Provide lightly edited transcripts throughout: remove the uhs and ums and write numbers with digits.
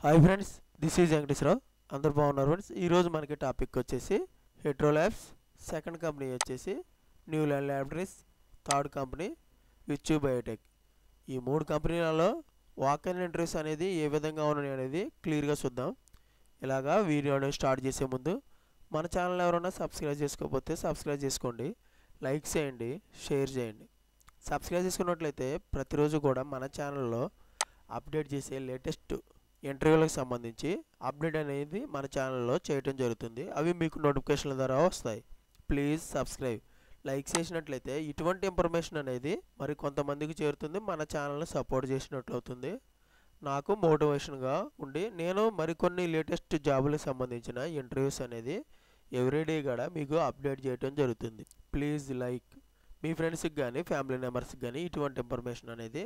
Hi friends, this is Venkateswararao. అందరు బాగున్నారు friends. ఈరోజు మనకి టాపిక్ వచ్చేసి హెట్రో ల్యాబ్స్, సెకండ్ కంపెనీ వచ్చేసి Neuland laboratories, third company Virchow biotech. ఈ మూడు కంపెనీలలో వాక్-ఇన్ ఇంటర్వ్యూస్ అనేది ఏ విధంగా ఉన్నాయి అనేది క్లియర్గా చూద్దాం. ఇలాగా వీడియోని స్టార్ట్ చేసే ముందు మన ఛానల్ ఎవరైనా సబ్స్క్రైబ్ చేసుకోకపోతే సబ్స్క్రైబ్ చేసుకోండి, లైక్ చేయండి, షేర్ చేయండి. సబ్స్క్రైబ్ చేసుకున్నట్లయితే ప్రతిరోజు కూడా మన ఛానల్లో అప్డేట్ చేసే లేటెస్ట్ ఇంటర్వ్యూలకు సంబంధించి అప్డేట్ అనేది మన ఛానల్లో చేయటం జరుగుతుంది. అవి మీకు నోటిఫికేషన్ల ద్వారా వస్తాయి. Please subscribe. లైక్ చేసినట్లయితే ఇటువంటి ఇన్ఫర్మేషన్ అనేది మరి కొంతమందికి చేరుతుంది, మన ఛానల్ని సపోర్ట్ చేసినట్లు అవుతుంది. నాకు మోటివేషన్గా ఉండి నేను మరికొన్ని లేటెస్ట్ జాబులకు సంబంధించిన ఇంటర్వ్యూస్ అనేది ఎవ్రీడే కూడా మీకు అప్డేట్ చేయడం జరుగుతుంది. Please like. మీ ఫ్రెండ్స్కి కానీ ఫ్యామిలీ మెంబర్స్కి కానీ ఇటువంటి ఇన్ఫర్మేషన్ అనేది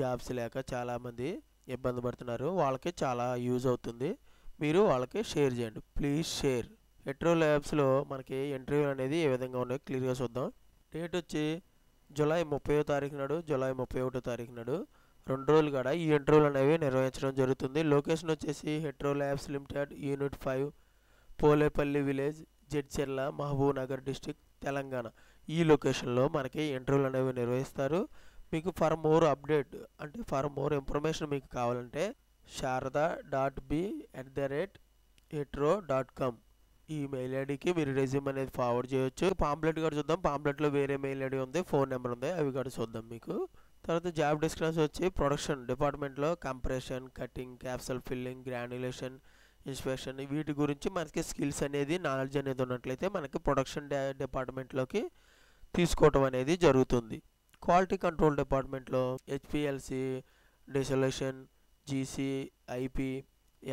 జాబ్స్ లేక చాలామంది ఇబ్బంది పడుతున్నారు, వాళ్ళకి చాలా యూజ్ అవుతుంది. మీరు వాళ్ళకి షేర్ చేయండి. Please share. హెట్రో ల్యాబ్స్లో మనకి ఇంటర్వ్యూ అనేది ఏ విధంగా ఉన్నాయో క్లియర్గా చూద్దాం. డేట్ వచ్చి జూలై 30వ తారీఖు నాడు, జూలై 31వ తారీఖు నాడు 2 రోజులు కూడా ఈ ఇంటర్వ్యూలు అనేవి నిర్వహించడం జరుగుతుంది. లొకేషన్ వచ్చేసి Hetero labs limited, unit 5, Polepalli village, Jadcherla, Mahabubnagar district, Telangana. ఈ లొకేషన్లో మనకి ఇంటర్వ్యూలు అనేవి నిర్వహిస్తారు. మీకు ఫర్ మోర్ అప్డేట్ అంటే ఫర్ మోర్ ఇన్ఫర్మేషన్ మీకు కావాలంటే sharada.b@hetero.com ఈ మెయిల్ ఐడికి మీరు రెజ్యూమ్ అనేది ఫార్వర్డ్ చేయొచ్చు. పాంప్లెట్ కూడా చూద్దాం. పాంప్లెట్లో వేరే మెయిల్ ఐడి ఉంది, ఫోన్ నెంబర్ ఉంది, అవి కూడా చూద్దాం మీకు. తర్వాత జాబ్ డిస్క్రిప్షన్ వచ్చి ప్రొడక్షన్ డిపార్ట్మెంట్లో compression, cutting, capsule filling, granulation, inspection, వీటి గురించి మనకి స్కిల్స్ అనేది నాలెడ్జ్ అనేది ఉన్నట్లయితే మనకి ప్రొడక్షన్ డిపార్ట్మెంట్లోకి తీసుకోవటం అనేది జరుగుతుంది. క్వాలిటీ కంట్రోల్ డిపార్ట్మెంట్లో HPLC, dissolution, GC, IP,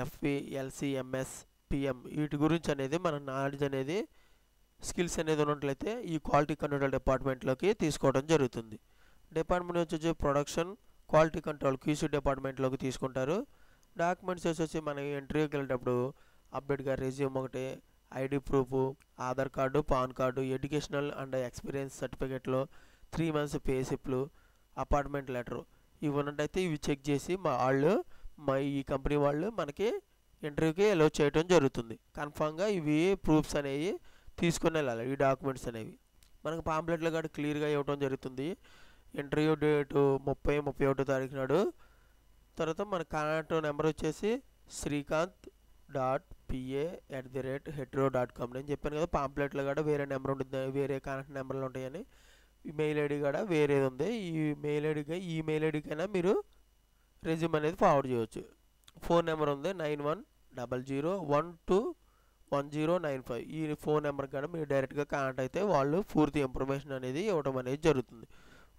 FP, LCMS, PM, వీటి గురించి అనేది మన నాలెడ్జ్ అనేది స్కిల్స్ అనేది ఉన్నట్లయితే ఈ క్వాలిటీ కంట్రోల్ డిపార్ట్మెంట్లోకి తీసుకోవడం జరుగుతుంది. డిపార్ట్మెంట్ వచ్చేసి ప్రొడక్షన్ క్వాలిటీ కంట్రోల్ క్యూసీ డిపార్ట్మెంట్లోకి తీసుకుంటారు. డాక్యుమెంట్స్ వచ్చేసి మన ఇంటర్వ్యూకి వెళ్ళేటప్పుడు అప్డేట్గా రెజ్యూమ్ ఒకటి, ID proof, Aadhaar card, PAN card, educational and experience సర్టిఫికెట్లో 3 months పే స్లిప్లు, అపార్ట్మెంట్ లెటరు ఇవి ఉన్నట్టయితే ఇవి చెక్ చేసి ఈ కంపెనీ వాళ్ళు మనకి ఇంటర్వ్యూకి అలౌ చేయడం జరుగుతుంది. కన్ఫామ్గా ఇవి ప్రూఫ్స్ అనేవి తీసుకుని వెళ్ళాలి. ఈ డాక్యుమెంట్స్ అనేవి మనకు పాంప్లెట్లో కూడా క్లియర్గా ఇవ్వడం జరుగుతుంది. ఇంటర్వ్యూ డేటు 30-31వ తారీఖు నాడు. తర్వాత మన కాంటాక్ట్ నెంబర్ వచ్చేసి srikanth.pa@hetero.com. నేను చెప్పాను కదా పాంప్లెట్లో కూడా వేరే నెంబర్ ఉంటుంది, వేరే కాంటాక్ట్ నెంబర్లు ఉంటాయని. ఈ మెయిల్ ఐడి కూడా వేరేది ఉంది. ఈ మెయిల్ ఐడికైనా మీరు రెజ్యూమ్ అనేది ఫార్వర్డ్ చేయవచ్చు. ఫోన్ నెంబర్ ఉంది 9100121095. ఈ ఫోన్ నెంబర్ కూడా మీరు డైరెక్ట్గా కాంటాక్ట్ అయితే వాళ్ళు పూర్తి ఇన్ఫర్మేషన్ అనేది ఇవ్వడం అనేది జరుగుతుంది.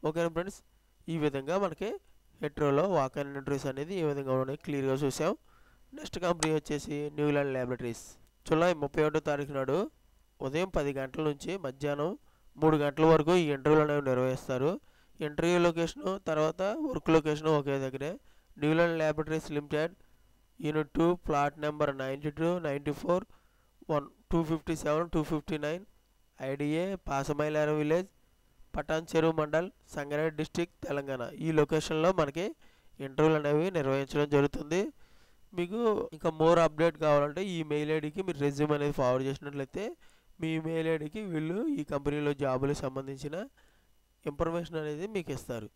ఓకేనా ఫ్రెండ్స్, ఈ విధంగా మనకి హెట్రోలో వాక్-ఇన్ ఇంటర్వ్యూస్ అనేది ఏ విధంగా ఉన్నాయి క్లియర్గా చూసాం. నెక్స్ట్ కంపెనీ వచ్చేసి న్యూలాండ్ ల్యాబొరేటరీస్. జూలై 31వ తారీఖు నాడు ఉదయం 10 గంటల నుంచి మధ్యాహ్నం 3 గంటల వరకు ఈ ఇంటర్వ్యూలు అనేవి నిర్వహిస్తారు. ఇంటర్వ్యూ లొకేషను తర్వాత వర్క్ లొకేషను ఒకే దగ్గరే. Neuland laboratories limited, unit 2, plot number 92, 94, 257, 259, IDA, Pasamailaram village, Patancheru mandal, Sangareddy district, Telangana. ఈ లొకేషన్లో మనకి ఇంటర్వ్యూలు అనేవి నిర్వహించడం జరుగుతుంది. మీకు ఇంకా మోర్ అప్డేట్ కావాలంటే ఈ మెయిల్ ఐడికి మీరు రెజ్యూమ్ అనేది ఫార్వర్డ్ చేసినట్లయితే మీ మెయిల్ ఐడికి వీళ్ళు ఈ కంపెనీలో జాబులకు సంబంధించిన ఇన్ఫర్మేషన్ అనేది మీకు ఇస్తారు.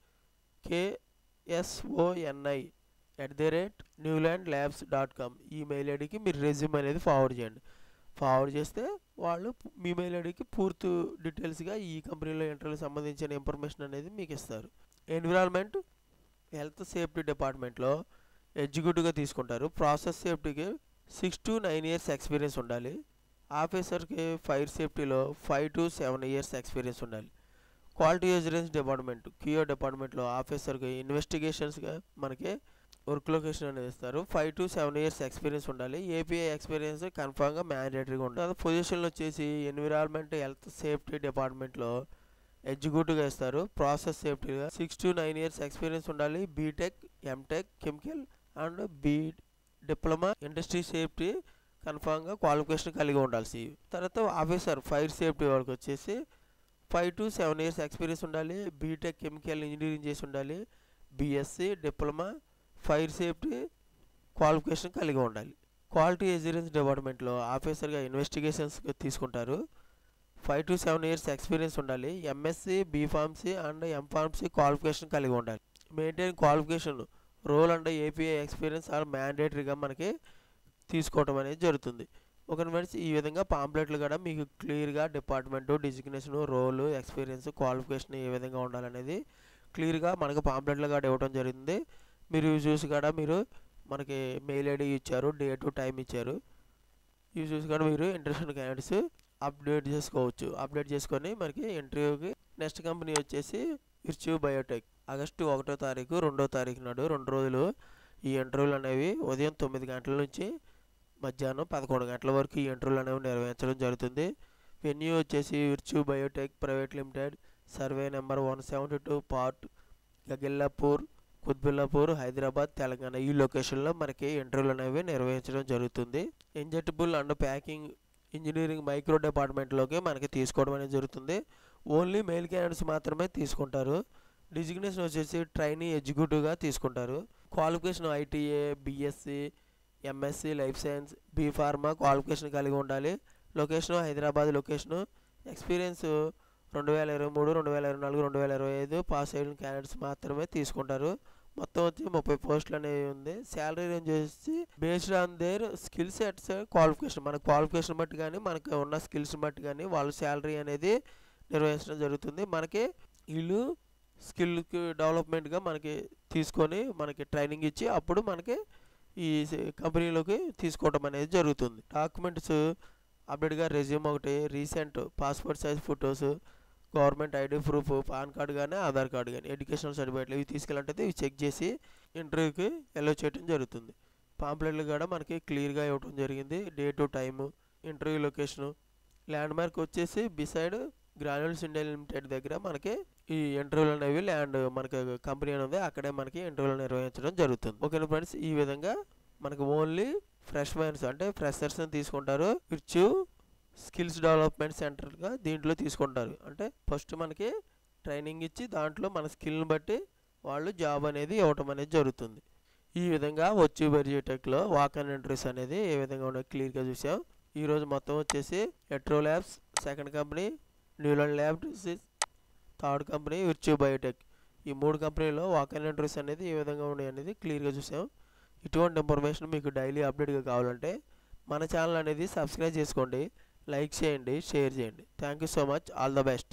ksoni@newlandlabs.com ఈ మెయిల్ ఐడికి మీరు రెజ్యూమ్ అనేది ఫార్వర్డ్ చేయండి. ఫార్వర్డ్ చేస్తే వాళ్ళు మీ మెయిల్ ఐడికి పూర్తి డీటెయిల్స్గా ఈ కంపెనీలో ఇంటర్వ్యూకి సంబంధించిన ఇన్ఫర్మేషన్ అనేది మీకు ఇస్తారు. ఎన్విరాన్మెంట్ హెల్త్ సేఫ్టీ డిపార్ట్మెంట్లో ఎగ్జిక్యూటివ్గా తీసుకుంటారు. ప్రాసెస్ సేఫ్టీకి 6 to 9 years ఎక్స్పీరియన్స్ ఉండాలి. ఆఫీసర్కి ఫైర్ సేఫ్టీలో 5 to 7 years ఎక్స్పీరియన్స్ ఉండాలి. క్వాలిటీ అష్యూరెన్స్ డిపార్ట్మెంట్ క్యూఓ డిపార్ట్మెంట్లో ఆఫీసర్కి ఇన్వెస్టిగేషన్స్గా మనకి వర్క్ లొకేషన్ అనేది ఇస్తారు. 5 to 7 years ఎక్స్పీరియన్స్ ఉండాలి. ఏపీఐ ఎక్స్పీరియన్స్ కన్ఫామ్గా మ్యాండేటరీగా ఉండాలి. పొజిషన్లు వచ్చేసి ఎన్విరాన్మెంట్ హెల్త్ సేఫ్టీ డిపార్ట్మెంట్లో ఎగ్జిక్యూటివ్గా ఇస్తారు. ప్రాసెస్ సేఫ్టీగా 6 to 9 years ఎక్స్పీరియన్స్ ఉండాలి. B Tech, M Tech, chemical and diploma industry safety కన్ఫామ్గా క్వాలిఫికేషన్ కలిగి ఉండాల్సి. తర్వాత ఆఫీసర్ ఫైర్ సేఫ్టీ వాళ్ళకి వచ్చేసి 5 to 7 years ఎక్స్పీరియన్స్ ఉండాలి. బీటెక్ కెమికల్ ఇంజనీరింగ్ చేసి ఉండాలి. BSc, diploma, fire safety qualification కలిగి ఉండాలి. క్వాలిటీ అష్యూరెన్స్ డిపార్ట్మెంట్లో ఆఫీసర్గా ఇన్వెస్టిగేషన్స్ తీసుకుంటారు. 5 to 7 years ఎక్స్పీరియన్స్ ఉండాలి. MSc, B Pharmacy and M Pharmacy qualification కలిగి ఉండాలి. Maintain qualification role and API experience are మ్యాండేటరీగా మనకి తీసుకోవడం అనేది జరుగుతుంది. ఓకే ఫ్రెండ్స్, ఈ విధంగా పాంప్లెట్లు కూడా మీకు క్లియర్గా డిపార్ట్మెంటు, డిజిగ్నేషను, రోలు, ఎక్స్పీరియన్స్, క్వాలిఫికేషన్ ఏ విధంగా ఉండాలనేది క్లియర్గా మనకు పాంప్లెట్లు కూడా ఇవ్వడం జరిగింది. మీరు చూసి కూడా మీరు మనకి మెయిల్ ఐడి ఇచ్చారు, డేటు, టైం ఇచ్చారు. ఇవి చూసి కూడా మీరు ఇంట్రెస్ట్ క్యాండిడేట్స్ అప్డేట్ చేసుకోవచ్చు. అప్డేట్ చేసుకొని మనకి ఇంటర్వ్యూకి నెక్స్ట్ కంపెనీ వచ్చేసి విర్చ్యూ బయోటెక్. ఆగస్టు 1వ తారీఖు 2వ తారీఖు నాడు 2 రోజులు ఈ ఇంటర్వ్యూలు అనేవి ఉదయం 9 గంటల నుంచి మధ్యాహ్నం 11 గంటల వరకు ఈ ఇంటర్వ్యూలు అనేవి నిర్వహించడం జరుగుతుంది. వెన్యూ వచ్చేసి Virchow biotech private limited, survey number 172, part Gagillapur, Quthbullapur, Hyderabad, Telangana. ఈ లొకేషన్లో మనకి ఇంటర్వ్యూలు అనేవి నిర్వహించడం జరుగుతుంది. Injectable and packing engineering micro డిపార్ట్మెంట్లోకి మనకి తీసుకోవడం అనేది జరుగుతుంది. ఓన్లీ మెయిల్ క్యాండిడేట్స్ మాత్రమే తీసుకుంటారు. డిజిగ్నేషన్ వచ్చేసి ట్రైనీ ఎగ్జిక్యూటివ్గా తీసుకుంటారు. Qualification ITA, BSc, MSc, life science, B pharma qualification కలిగి ఉండాలి. Location Hyderabad location. Experience 2023, 2024, 2025 pass అయిన క్యాండిడేట్స్ మాత్రమే తీసుకుంటారు. మొత్తం వచ్చి 30 పోస్టులు అనేవి ఉంది. శాలరీ రేంజ్ వచ్చి based on their skill sets qualification, మన క్వాలిఫికేషన్ బట్టి కానీ మనకు ఉన్న స్కిల్స్ బట్టి కానీ వాళ్ళ శాలరీ అనేది నిర్వహించడం జరుగుతుంది. మనకి వీళ్ళు స్కిల్కి డెవలప్మెంట్గా మనకి తీసుకొని మనకి ట్రైనింగ్ ఇచ్చి అప్పుడు మనకి ఈ కంపెనీలోకి తీసుకోవడం అనేది జరుగుతుంది. డాక్యుమెంట్స్ అప్డేట్గా రెజ్యూమ్ ఒకటి, recent passport size photos, government ID proof, pan card కానీ ఆధార్ కార్డు కానీ, ఎడ్యుకేషనల్ సర్టిఫికేట్లు ఇవి తీసుకెళ్ళంటే ఇవి చెక్ చేసి ఇంటర్వ్యూకి ఎల్లో చేయడం జరుగుతుంది. పాంప్లెట్లు కూడా మనకి క్లియర్గా ఇవ్వడం జరిగింది. Date, time, interview location. Land mark వచ్చేసి బిసైడ్ గ్రాన్యూల్స్ ఇండియా లిమిటెడ్ దగ్గర మనకి ఈ ఇంటర్వ్యూలు అనేవి మనకి కంపెనీ అనేది అక్కడే మనకి ఇంటర్వ్యూలు నిర్వహించడం జరుగుతుంది. ఓకేనా ఫ్రెండ్స్, ఈ విధంగా మనకి ఓన్లీ ఫ్రెష్ మైన్స్ అంటే ఫ్రెషర్స్ని తీసుకుంటారు. విర్చ్యూ స్కిల్స్ డెవలప్మెంట్ సెంటర్గా దీంట్లో తీసుకుంటారు. అంటే ఫస్ట్ మనకి ట్రైనింగ్ ఇచ్చి దాంట్లో మన స్కిల్ని బట్టి వాళ్ళు జాబ్ అనేది ఇవ్వటం అనేది జరుగుతుంది. ఈ విధంగా విర్చ్యూ బయోటెక్లో వాక్ అండ్ ఇంటర్వ్యూస్ అనేది ఏ విధంగా ఉన్నాయో క్లియర్గా చూసాం. ఈరోజు మొత్తం వచ్చేసి Hetero labs second company, Neuland labs third company, Virchow biotech. ఈ 3 కంపెనీలో వాక్ అండ్ ఇంటర్వ్యూస్ అనేది ఏ విధంగా ఉన్నాయి అనేది క్లియర్గా చూసాం. ఇటువంటి ఇన్ఫర్మేషన్ మీకు డైలీ అప్డేట్గా కావాలంటే మన ఛానల్ అనేది సబ్స్క్రైబ్ చేసుకోండి, లైక్ చేయండి, షేర్ చేయండి. Thank you so much. All the best.